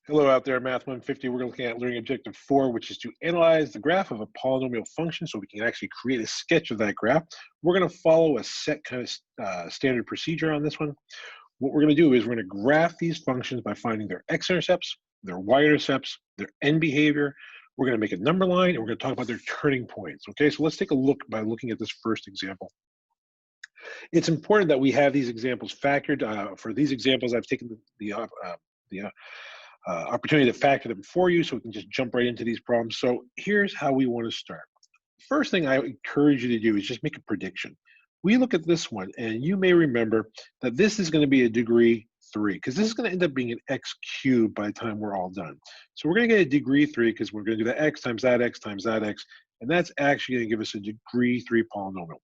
Hello out there, Math 150. We're looking at learning objective 4, which is to analyze the graph of a polynomial function so we can actually create a sketch of that graph. We're going to follow a set kind of standard procedure on this one. What we're going to do is we're going to graph these functions by finding their x-intercepts, their y-intercepts, their end behavior. We're going to make a number line, and we're going to talk about their turning points. Okay, so let's take a look by looking at this first example. It's important that we have these examples factored. For these examples, I've taken the opportunity to factor them for you so we can just jump right into these problems. So here's how we want to start. First thing I encourage you to do is just make a prediction. We look at this one, and you may remember that this is going to be a degree 3, because this is going to end up being an x cubed by the time we're all done. So we're going to get a degree 3 because we're going to do the x times that x times that x, and that's actually going to give us a degree 3 polynomial.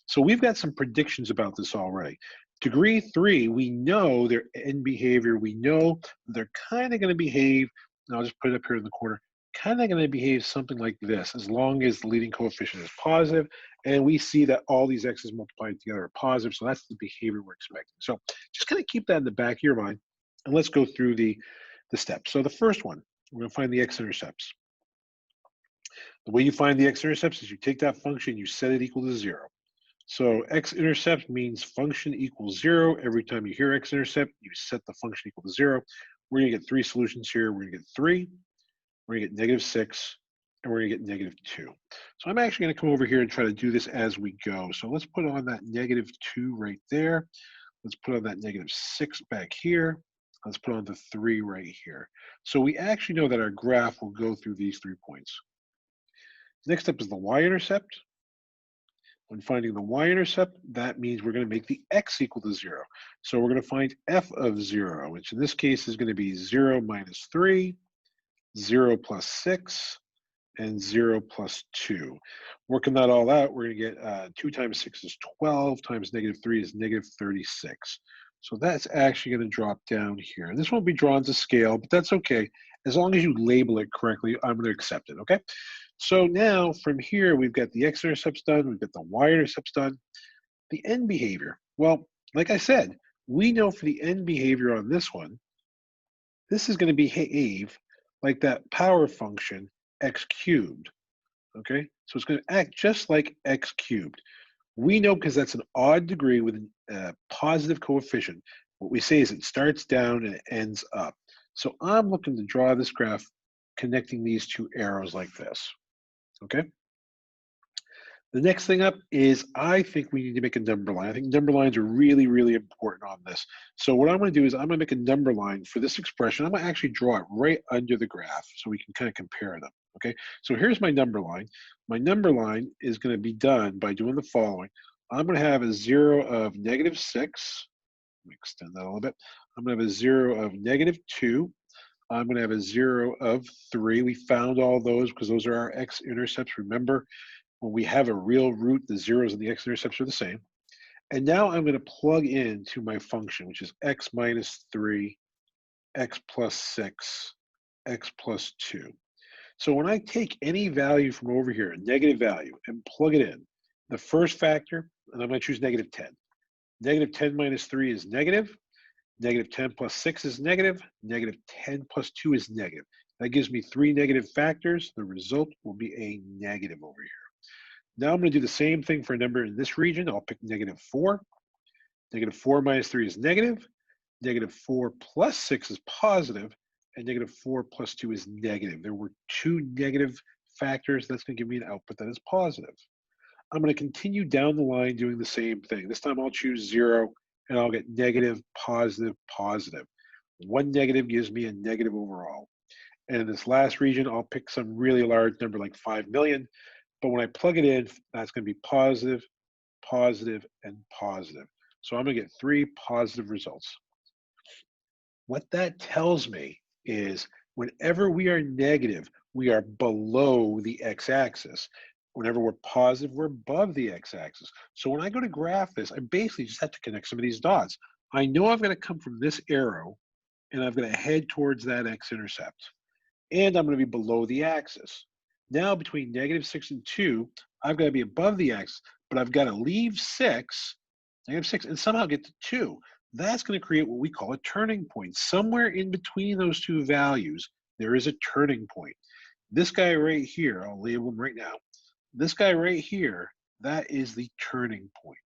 So we've got some predictions about this already. Degree 3, we know their end behavior. We know they're kind of going to behave, and I'll just put it up here in the corner, kind of going to behave something like this, as long as the leading coefficient is positive, and we see that all these x's multiplied together are positive, so that's the behavior we're expecting. So just kind of keep that in the back of your mind, and let's go through the steps. So the first one, we're going to find the x-intercepts. The way you find the x-intercepts is you take that function, you set it equal to 0. So x-intercept means function equals 0. Every time you hear x-intercept, you set the function equal to 0. We're going to get 3 solutions here. We're going to get 3, we're going to get -6, and we're going to get -2. So I'm actually going to come over here and try to do this as we go. So let's put on that -2 right there. Let's put on that -6 back here. Let's put on the 3 right here. So we actually know that our graph will go through these 3 points. Next up is the y-intercept. When finding the y-intercept, that means we're going to make the x equal to 0. So we're going to find f of 0, which in this case is going to be 0 minus 3, 0 plus 6, and 0 plus 2. Working that all out, we're going to get 2 times 6 is 12, times -3 is -36. So that's actually going to drop down here. And this won't be drawn to scale, but that's okay. As long as you label it correctly, I'm going to accept it, okay? So now from here, we've got the x-intercepts done, we've got the y-intercepts done. The end behavior, well, like I said, we know for the end behavior on this one, this is going to behave like that power function x cubed, okay? So it's going to act just like x cubed. We know because that's an odd degree with a positive coefficient. What we say is it starts down and it ends up. So I'm looking to draw this graph connecting these 2 arrows like this. Okay. The next thing up is I think we need to make a number line. I think number lines are really, really important on this. So what I'm going to do is I'm going to make a number line for this expression. I'm going to actually draw it right under the graph so we can kind of compare them. Okay. So here's my number line. My number line is going to be done by doing the following. I'm going to have a 0 of -6. Let me extend that a little bit. I'm going to have a 0 of -2. I'm going to have a 0 of 3. We found all those because those are our x-intercepts. Remember, when we have a real root, the zeros and the x-intercepts are the same. And now I'm going to plug into my function, which is x minus 3, x plus 6, x plus 2. So when I take any value from over here, a negative value, and plug it in, the first factor, and I'm going to choose -10. -10 minus 3 is negative. -10 plus 6 is negative. -10 plus 2 is negative. That gives me 3 negative factors. The result will be a negative over here. Now I'm going to do the same thing for a number in this region. I'll pick -4. -4 minus 3 is negative. -4 plus 6 is positive. And -4 plus 2 is negative. There were 2 negative factors. That's going to give me an output that is positive. I'm going to continue down the line doing the same thing. This time I'll choose 0. And I'll get negative, positive, positive. 1 negative gives me a negative overall. And in this last region, I'll pick some really large number like 5 million. But when I plug it in, that's going to be positive, positive, and positive. So I'm going to get 3 positive results. What that tells me is whenever we are negative, we are below the x-axis. Whenever we're positive, we're above the x-axis. So when I go to graph this, I basically just have to connect some of these dots. I know I'm going to come from this arrow, and I'm going to head towards that x-intercept. And I'm going to be below the axis. Now between -6 and 2, I've got to be above the axis, but I've got to leave 6, -6, and somehow get to 2. that's going to create what we call a turning point. Somewhere in between those two values, there is a turning point. This guy right here, I'll label him right now. This guy right here, that is the turning point.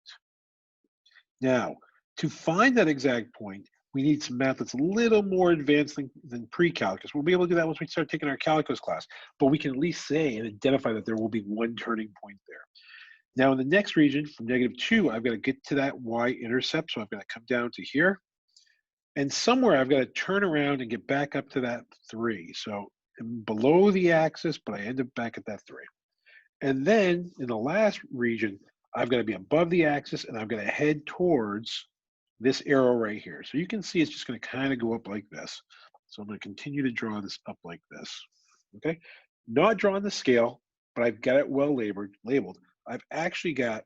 Now, to find that exact point, we need some math that's a little more advanced than pre-calculus. We'll be able to do that once we start taking our calculus class, but we can at least say and identify that there will be one turning point there. Now in the next region, from -2, I've got to get to that y-intercept, so I've got to come down to here. And somewhere I've got to turn around and get back up to that 3. So I'm below the axis, but I end up back at that 3. And then in the last region, I've got to be above the axis and I've got to head towards this arrow right here. So you can see it's just going to kind of go up like this. So I'm going to continue to draw this up like this. Okay, not drawing the scale, but I've got it well labeled. I've actually got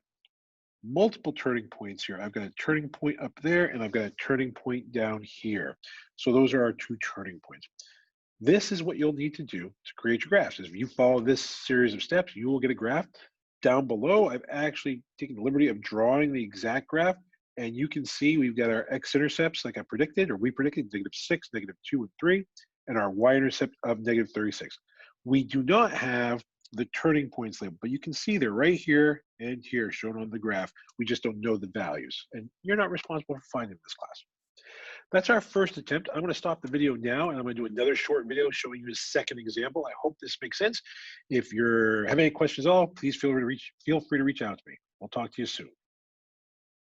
multiple turning points here. I've got a turning point up there and I've got a turning point down here. So those are our two turning points. This is what you'll need to do to create your graphs. If you follow this series of steps, you will get a graph. Down below, I've actually taken the liberty of drawing the exact graph, and you can see we've got our x-intercepts like I predicted, or we predicted, -6, -2, and 3, and our y-intercept of -36. We do not have the turning points labeled, but you can see they're right here and here shown on the graph. We just don't know the values, and you're not responsible for finding this class. That's our first attempt. I'm going to stop the video now, and I'm going to do another short video showing you a second example. I hope this makes sense. If you have any questions at all, please feel free to reach out to me. We'll talk to you soon.